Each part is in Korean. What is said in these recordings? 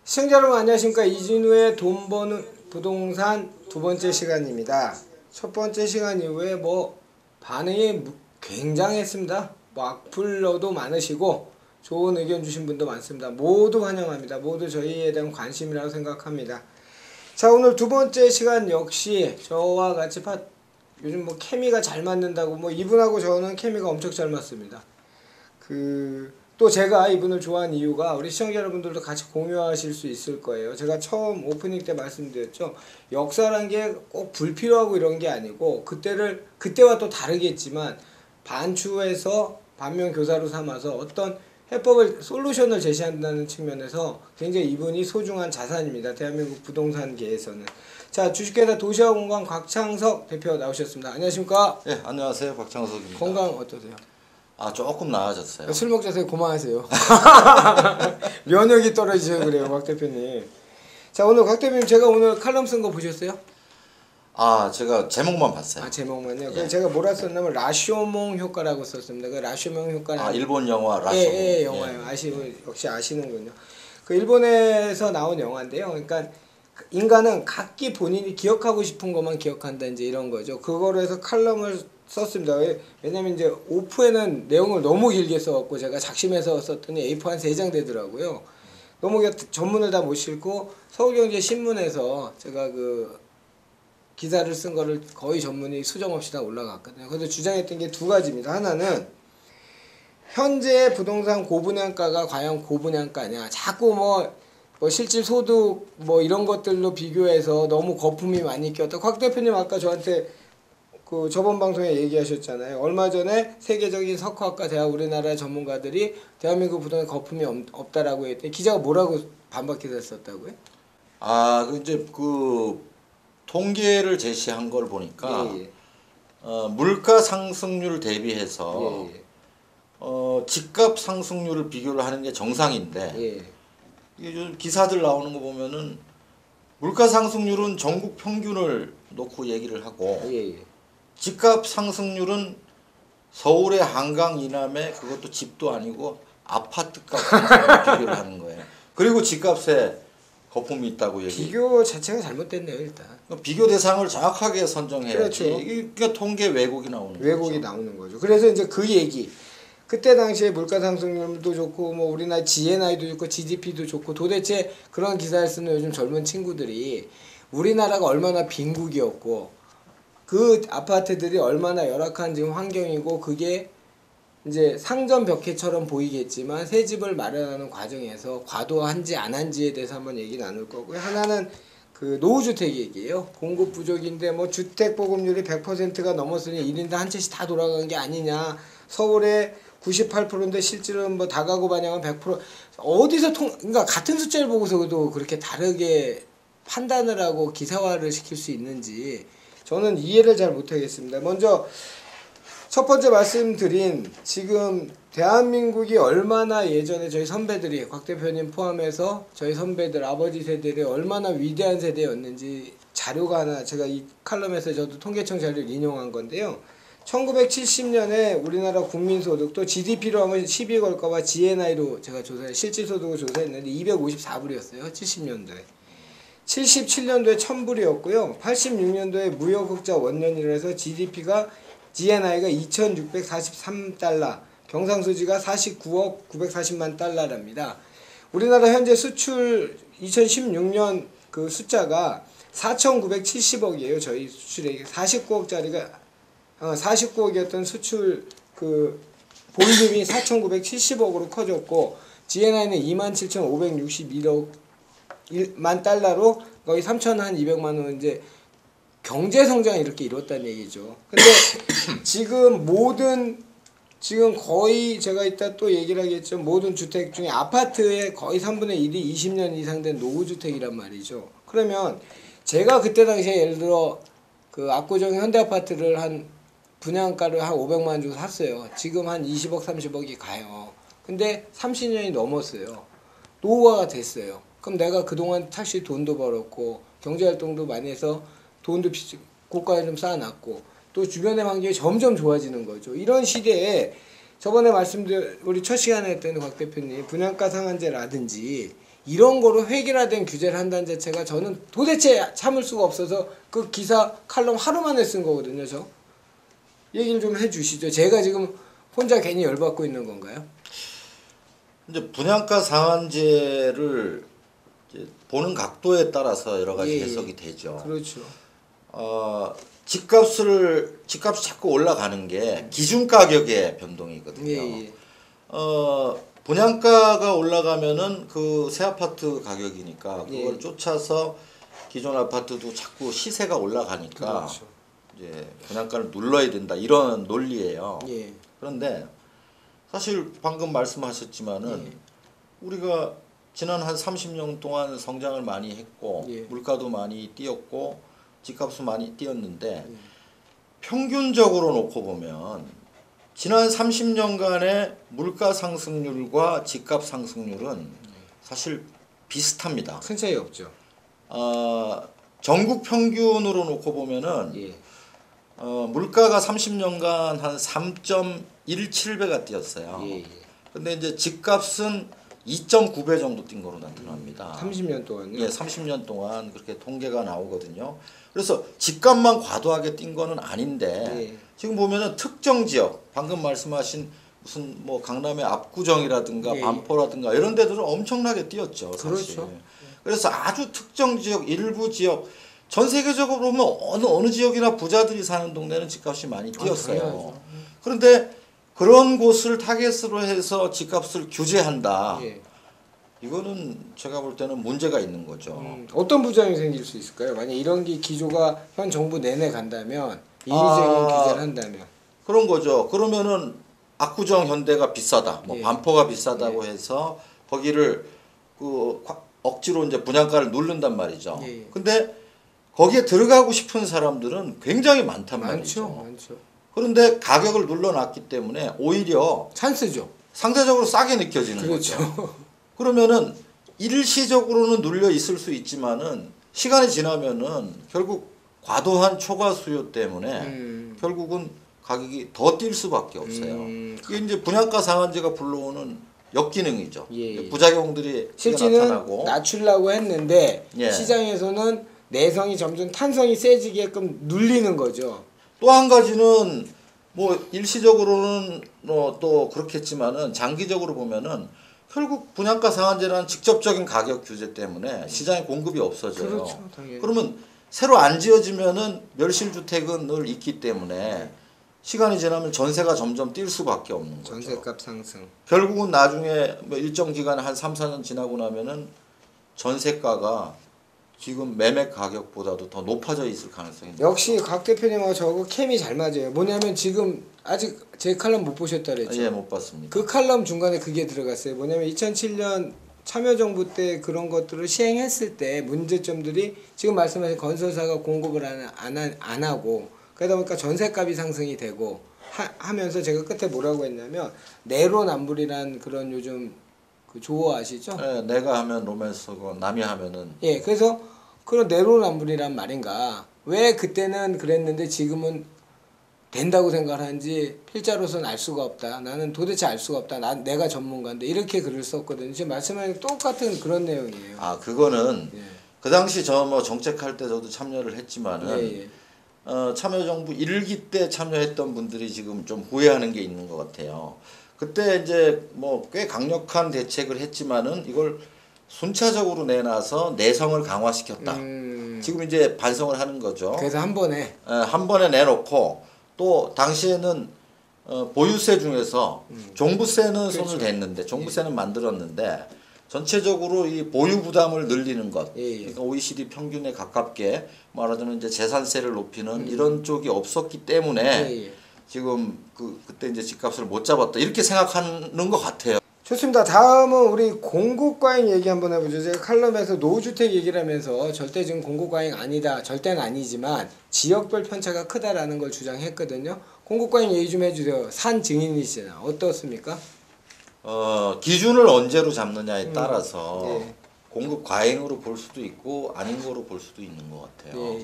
시청자 여러분 안녕하십니까. 이진우의 돈 버는 부동산 두 번째 시간입니다. 첫 번째 시간 이후에 반응이 굉장했습니다. 악플러도 많으시고 좋은 의견 주신 분도 많습니다. 모두 환영합니다. 모두 저희에 대한 관심이라고 생각합니다. 자, 오늘 두 번째 시간 역시 저와 같이 요즘 케미가 잘 맞는다고 이분하고 저는 케미가 엄청 잘 맞습니다. 또 제가 이분을 좋아하는 이유가 우리 시청자 여러분들도 같이 공유하실 수 있을 거예요. 제가 처음 오프닝 때 말씀드렸죠. 역사란 게 꼭 불필요하고 이런 게 아니고 그때와 또 다르겠지만 반추해서 반면교사로 삼아서 어떤 해법을 솔루션을 제시한다는 측면에서 굉장히 이분이 소중한 자산입니다. 대한민국 부동산계에서는. 자, 주식회사 도시아공간 곽창석 대표 나오셨습니다. 안녕하십니까? 네, 안녕하세요. 곽창석입니다. 건강 어떠세요? 조금 나아졌어요. 술 먹자세요. 그만하세요. 면역이 떨어지셔서 그래요, 곽 대표님. 자, 오늘 곽 대표님 제가 오늘 칼럼 쓴 거 보셨어요? 제가 제목만 봤어요. 제목만요. 예. 제가 뭐라 썼냐면 라쇼몽 효과라고 썼습니다. 그 라쇼몽 효과는 일본 영화 라쇼몽. 예, 영화예요. 역시 아시는군요. 그 일본에서 나온 영화인데요. 그러니까 인간은 각기 본인이 기억하고 싶은 것만 기억한다, 이제 이런 거죠. 그거로 해서 칼럼을 썼습니다. 왜냐면 이제 오프에는 내용을 너무 길게 써갖고 제가 작심해서 썼더니 A4 한 3장 되더라고요. 너무 전문을 다 못 싣고 서울경제신문에서 제가 기사를 쓴 거를 거의 전문이 수정 없이 다 올라갔거든요. 그래서 주장했던 게 두 가지입니다. 하나는 현재 부동산 고분양가가 과연 고분양가냐. 자꾸 실질 소득 이런 것들로 비교해서 너무 거품이 많이 꼈다. 곽 대표님 아까 저한테 저번 방송에 얘기하셨잖아요. 얼마 전에 세계적인 석화학과 대학 우리나라 전문가들이 대한민국 부동산 거품이 없다라고 했더니 기자가 뭐라고 반박 기사를 썼다고요? 이제 통계를 제시한 걸 보니까 물가 상승률 대비해서 집값 상승률을 비교를 하는 게 정상인데 이게 요즘 기사들 나오는 거 보면은 물가 상승률은 전국 평균을 놓고 얘기를 하고 집값 상승률은 서울의 한강 이남에 그것도 집도 아니고 아파트값 상승률을 비교를 하는 거예요. 그리고 집값에 거품이 있다고 얘기. 비교 자체가 잘못됐네요, 일단. 비교 대상을 정확하게 선정해야지. 그렇죠. 그러니까 통계 왜곡이 나오는 왜곡이 나오는 거죠. 그래서 이제 그 얘기. 그때 당시에 물가 상승률도 좋고 우리나라 GNI도 좋고 GDP도 좋고 도대체 그런 기사를 쓰는 요즘 젊은 친구들이 우리나라가 얼마나 빈국이었고 그 아파트들이 얼마나 열악한 지금 환경이고 그게 이제 상점 벽해처럼 보이겠지만 새 집을 마련하는 과정에서 과도한지 안 한지에 대해서 한번 얘기 나눌 거고요. 하나는 노후주택 얘기예요. 공급 부족인데 주택 보급률이 100%가 넘었으니 1인당 한 채씩 다 돌아간 게 아니냐. 서울에 98%인데 실제로는 다가구 반영은 100%. 어디서 그러니까 같은 숫자를 보고서도 그렇게 다르게 판단을 하고 기사화를 시킬 수 있는지 저는 이해를 잘 못하겠습니다. 먼저 첫 번째 말씀드린 지금 대한민국이 얼마나 예전에 저희 선배들이 곽 대표님 포함해서 저희 선배들 아버지 세대들이 얼마나 위대한 세대였는지 자료가 하나 제가 이 칼럼에서 저도 통계청 자료를 인용한 건데요. 1970년에 우리나라 국민소득 또 GDP로 하면 시비 걸까봐 GNI로 제가 실질소득을 조사했는데 254불이었어요. 70년도에. 77년도에 1000불이었고요. 86년도에 무역흑자 원년이라 해서 GDP가 GNI가 2643달러, 경상수지가 49억 940만 달러랍니다. 우리나라 현재 수출 2016년 그 숫자가 4970억이에요. 저희 수출액이 49억이었던 수출 볼륨이 4970억으로 커졌고 GNI는 27,561만 달러로 거의 3,200만 원 이제 경제 성장이 이렇게 이뤘다는 얘기죠. 근데 지금 거의 제가 이따 또 얘기를 하겠죠. 모든 주택 중에 아파트의 거의 3분의 1이 20년 이상 된 노후주택이란 말이죠. 그러면 제가 그때 당시에 예를 들어 압구정 현대아파트를 분양가를 한 500만 원 주고 샀어요. 지금 한 20억 30억이 가요. 근데 30년이 넘었어요. 노후화가 됐어요. 그럼 내가 그동안 사실 돈도 벌었고 경제활동도 많이 해서 돈도 고가에 좀 쌓아놨고 또 주변의 환경이 점점 좋아지는 거죠. 이런 시대에 저번에 우리 첫 시간에 했던 곽 대표님 분양가 상한제라든지 이런 거로 획일화된 규제를 한다는 자체가 저는 도대체 참을 수가 없어서 그 기사 칼럼 하루 만에 쓴 거거든요. 저 얘기를 좀 해주시죠. 제가 지금 혼자 괜히 열받고 있는 건가요? 이제 분양가 상한제를 이제 보는 각도에 따라서 여러 가지 해석이 되죠. 그렇죠. 집값이 자꾸 올라가는 게 기준 가격의 변동이거든요. 분양가가 올라가면은 그 새 아파트 가격이니까 그걸 쫓아서 기존 아파트도 자꾸 시세가 올라가니까 그렇죠. 이제 분양가를 눌러야 된다 이런 논리예요. 그런데 사실 방금 말씀하셨지만은 우리가 지난 한 30년 동안 성장을 많이 했고 물가도 많이 뛰었고 집값도 많이 뛰었는데 평균적으로 놓고 보면 지난 30년간의 물가 상승률과 집값 상승률은 사실 비슷합니다. 큰 차이 없죠. 전국 평균으로 놓고 보면은 물가가 30년간 한 3.17배가 뛰었어요. 근데 이제 집값은 2.9배 정도 뛴 거로 나타납니다. 30년 동안요? 예, 30년 동안 그렇게 통계가 나오거든요. 그래서 집값만 과도하게 뛴 거는 아닌데 지금 보면은 특정 지역, 방금 말씀하신 무슨 뭐 강남의 압구정이라든가 반포라든가 이런 데들은 엄청나게 뛰었죠. 사실. 그렇죠. 그래서 아주 특정 지역, 일부 지역, 전 세계적으로 보면 어느 지역이나 부자들이 사는 동네는 집값이 많이 뛰었어요. 그런데 그런 곳을 타겟으로 해서 집값을 규제한다. 이거는 제가 볼 때는 문제가 있는 거죠. 어떤 부작용이 생길 수 있을까요? 만약 이런 게 기조가 현 정부 내내 간다면 인위적인 규제를 한다면 그런 거죠. 그러면은 압구정 현대가 비싸다, 뭐 반포가 비싸다고 해서 거기를 그 억지로 이제 분양가를 누른단 말이죠. 근데 거기에 들어가고 싶은 사람들은 굉장히 많단 말이죠. 많죠. 그런데 가격을 눌러놨기 때문에 오히려 찬스죠. 상대적으로 싸게 느껴지는 거죠. 그러면은 일시적으로는 눌려 있을 수 있지만은 시간이 지나면은 결국 과도한 초과 수요 때문에 결국은 가격이 더 뛸 수밖에 없어요. 이게 이제 분양가 상한제가 불러오는 역기능이죠. 부작용들이 실제는 나타나고 낮추려고 했는데 시장에서는 내성이 점점 탄성이 세지게끔 눌리는 거죠. 또 한 가지는 뭐 일시적으로는 또 그렇겠지만은 장기적으로 보면은 결국 분양가 상한제라는 직접적인 가격 규제 때문에 시장에 공급이 없어져요. 그렇죠, 당연히. 그러면 새로 안 지어지면은 멸실주택은 늘 있기 때문에 시간이 지나면 전세가 점점 뛸 수밖에 없는 거죠. 전세값 상승. 결국은 나중에 뭐 일정 기간 한 3, 4년 지나고 나면은 전세가가 지금 매매 가격보다도 더 높아져 있을 가능성이 역시 곽 대표님하고 저하고 캠이 잘 맞아요. 뭐냐면 지금 아직 제 칼럼 못 보셨다 그랬죠? 예, 못 봤습니다. 그 칼럼 중간에 그게 들어갔어요. 뭐냐면 2007년 참여정부 때 그런 것들을 시행했을 때 문제점들이 지금 말씀하신 건설사가 공급을 안 하고 그러다 보니까 전세값이 상승이 되고 하면서 제가 끝에 뭐라고 했냐면 내로남불이란 그런 요즘 그 조어 아시죠? 네, 내가 하면 로맨스고 남이 하면은 그래서 그런 내로남불이란 말인가 왜 그때는 그랬는데 지금은 된다고 생각하는지 필자로서는 알 수가 없다. 나는 도대체 알 수가 없다. 내가 전문가인데 이렇게 글을 썼거든요. 지금 말씀하신 똑같은 그런 내용이에요. 그거는 그 당시 저 뭐 정책할 때 저도 참여를 했지만은 참여정부 1기 때 참여했던 분들이 지금 좀 후회하는 게 있는 것 같아요. 그때 이제 뭐 꽤 강력한 대책을 했지만은 이걸 순차적으로 내놔서 내성을 강화시켰다. 지금 이제 반성을 하는 거죠. 그래서 한 번에 내놓고 또 당시에는 보유세 중에서 종부세는 손을 댔는데 종부세는 만들었는데 전체적으로 이 보유 부담을 늘리는 것, 그러니까 OECD 평균에 가깝게 말하자면 이제 재산세를 높이는 이런 쪽이 없었기 때문에 지금 그때 이제 집값을 못 잡았다 이렇게 생각하는 것 같아요. 좋습니다. 다음은 우리 공급과잉 얘기 한번 해보죠. 제가 칼럼에서 노후주택 얘기를 하면서 절대 지금 공급과잉 아니다. 절대는 아니지만 지역별 편차가 크다라는 걸 주장했거든요. 공급과잉 얘기 좀 해주세요. 산 증인이시잖아. 어떻습니까? 기준을 언제로 잡느냐에 따라서 공급 과잉으로 볼 수도 있고 아닌 거로 볼 수도 있는 것 같아요.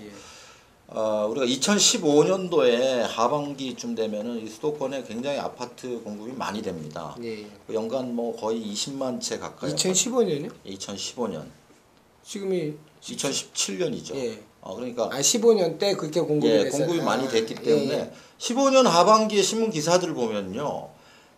우리가 2015년도에 하반기쯤 되면은 이 수도권에 굉장히 아파트 공급이 많이 됩니다. 예. 연간 뭐 거의 20만 채 가까이. 2015년이요? 2015년. 지금이 2017년이죠. 예. 그러니까 15년 때 그렇게 공급이 예, 됐어요. 공급이 많이 됐기 때문에 15년 하반기에 신문 기사들 보면요.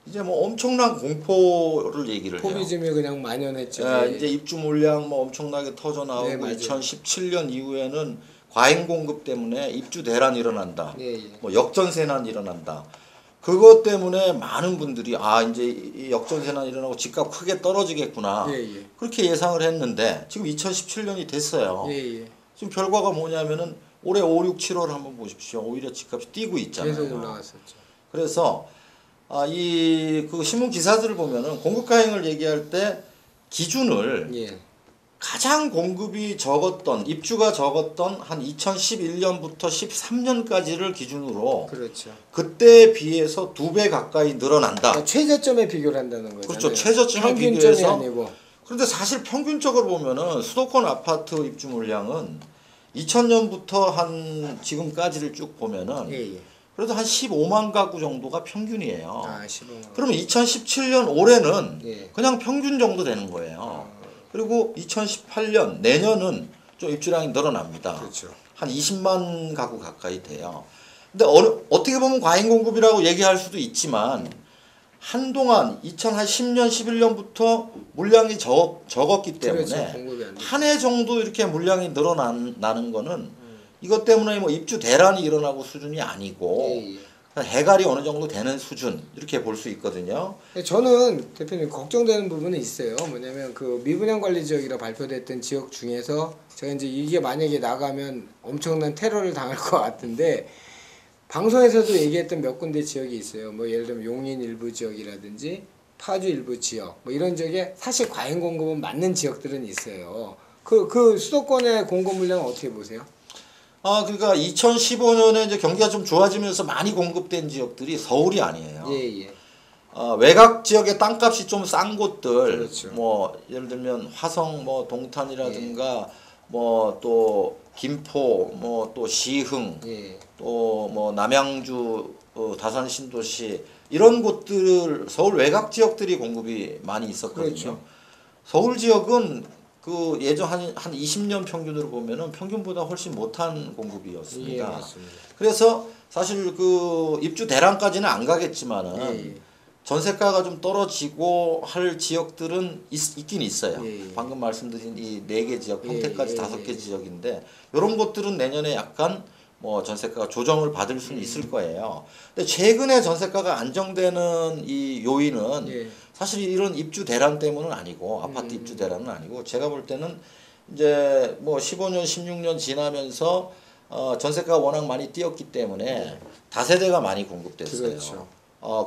이제 뭐 엄청난 공포를 얘기를 해요. 포비즘이 그냥 만연했죠. 예, 이제 입주 물량 뭐 엄청나게 터져 나오고 네, 맞아요. 2017년 이후에는 과잉 공급 때문에 입주 대란이 일어난다. 예. 뭐 역전세난 일어난다. 그것 때문에 많은 분들이 이제 이 역전세난 일어나고 집값 크게 떨어지겠구나. 예. 그렇게 예상을 했는데 지금 2017년이 됐어요. 예. 지금 결과가 뭐냐면은 올해 5, 6, 7월 한번 보십시오. 오히려 집값이 뛰고 있잖아요. 계속 올라갔었죠. 그래서 그 신문 기사들을 보면은 공급 과잉을 얘기할 때 기준을 예. 가장 공급이 적었던 입주가 적었던 한 2011년부터 13년까지를 기준으로 그렇죠. 그때에 비해서 2배 가까이 늘어난다. 그러니까 최저점에 비교를 한다는 거죠. 그렇죠. 최저점에 평균점이 비교해서. 아니고. 그런데 사실 평균적으로 보면은 수도권 아파트 입주 물량은 2000년부터 한 지금까지를 쭉 보면은 예. 그래도 한 15만 가구 정도가 평균이에요. 15만. 그러면 2017년 올해는 예. 그냥 평균 정도 되는 거예요. 그리고 2018년 내년은 좀 입주량이 늘어납니다. 그렇죠. 한 20만 가구 가까이 돼요. 근데 어떻게 보면 과잉 공급이라고 얘기할 수도 있지만 한동안 2010년, 11년부터 물량이 적었기 때문에 그렇죠. 한 해 정도 이렇게 물량이 늘어나는 거는 이것 때문에 뭐 입주 대란이 일어나고 수준이 아니고 해갈이 어느 정도 되는 수준 이렇게 볼 수 있거든요. 저는 대표님 걱정되는 부분은 있어요. 뭐냐면 그 미분양 관리 지역이라 발표됐던 지역 중에서 제가 이제 이게 만약에 나가면 엄청난 테러를 당할 것 같은데 방송에서도 얘기했던 몇 군데 지역이 있어요. 뭐 예를 들면 용인 일부 지역이라든지 파주 일부 지역 뭐 이런 지역에 사실 과잉 공급은 맞는 지역들은 있어요. 그 수도권의 공급 물량은 어떻게 보세요? 그러니까 2015년에 이제 경기가 좀 좋아지면서 많이 공급된 지역들이 서울이 아니에요. 예. 외곽 지역의 땅값이 좀 싼 곳들, 그렇죠. 뭐 예를 들면 화성, 뭐 동탄이라든가, 뭐 또 김포, 뭐 또 시흥, 또 뭐 남양주, 다산 신도시 이런 곳들 서울 외곽 지역들이 공급이 많이 있었거든요. 그렇죠. 서울 지역은 그 예전 한 20년 평균으로 보면은 평균보다 훨씬 못한 공급이었습니다. 예, 맞습니다. 그래서 사실 그 입주 대란까지는 안 가겠지만은 전세가가 좀 떨어지고 할 지역들은 있긴 있어요. 방금 말씀드린 이 4개 지역, 평택까지 5개 지역인데 이런 곳들은 내년에 약간 뭐 전세가가 조정을 받을 수는 있을 거예요. 근데 최근에 전세가가 안정되는 이 요인은 사실 이런 입주 대란 때문은 아니고 아파트 입주 대란은 아니고 제가 볼 때는 이제 뭐 15년, 16년 지나면서 전세가가 워낙 많이 뛰었기 때문에 다세대가 많이 공급됐어요. 그렇죠.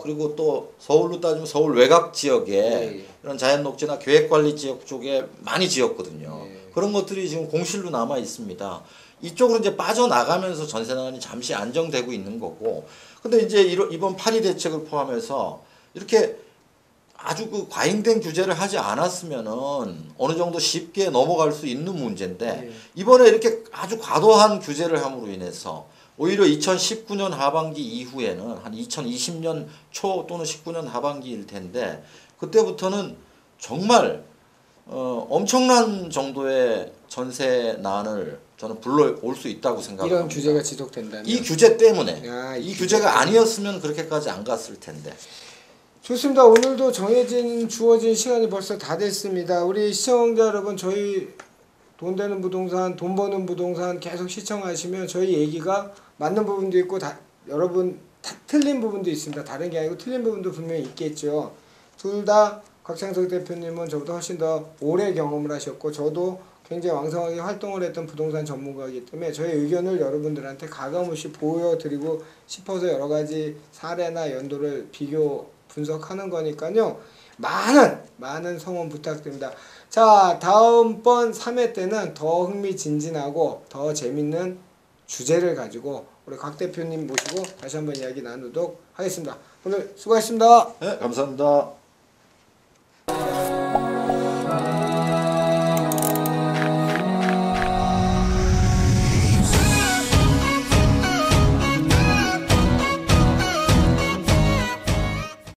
그리고 또 서울로 따지면 서울 외곽 지역에 이런 자연녹지나 계획관리 지역 쪽에 많이 지었거든요. 그런 것들이 지금 공실로 남아 있습니다. 이쪽으로 이제 빠져나가면서 전세난이 잠시 안정되고 있는 거고. 근데 이제 이번 파리 대책을 포함해서 이렇게 아주 그 과잉된 규제를 하지 않았으면은 어느 정도 쉽게 넘어갈 수 있는 문제인데 이번에 이렇게 아주 과도한 규제를 함으로 인해서 오히려 2019년 하반기 이후에는 한 2020년 초 또는 19년 하반기일 텐데 그때부터는 정말 엄청난 정도의 전세난을 저는 불러올 수 있다고 생각합니다. 이런 규제가 지속된다면? 이 규제 때문에. 이 규제가 때문에. 아니었으면 그렇게까지 안 갔을 텐데. 좋습니다. 오늘도 주어진 시간이 벌써 다 됐습니다. 우리 시청자 여러분, 저희 돈 되는 부동산, 돈 버는 부동산 계속 시청하시면 저희 얘기가 맞는 부분도 있고 여러분 틀린 부분도 있습니다. 다른 게 아니고 틀린 부분도 분명히 있겠죠. 둘 다 곽창석 대표님은 저보다 훨씬 더 오래 경험을 하셨고 저도 굉장히 왕성하게 활동을 했던 부동산 전문가이기 때문에 저의 의견을 여러분들한테 가감없이 보여드리고 싶어서 여러 가지 사례나 연도를 비교 분석하는 거니까요. 많은 성원 부탁드립니다. 자, 다음번 3회 때는 더 흥미진진하고 더 재밌는 주제를 가지고 우리 곽 대표님 모시고 다시 한번 이야기 나누도록 하겠습니다. 오늘 수고하셨습니다. 네, 감사합니다.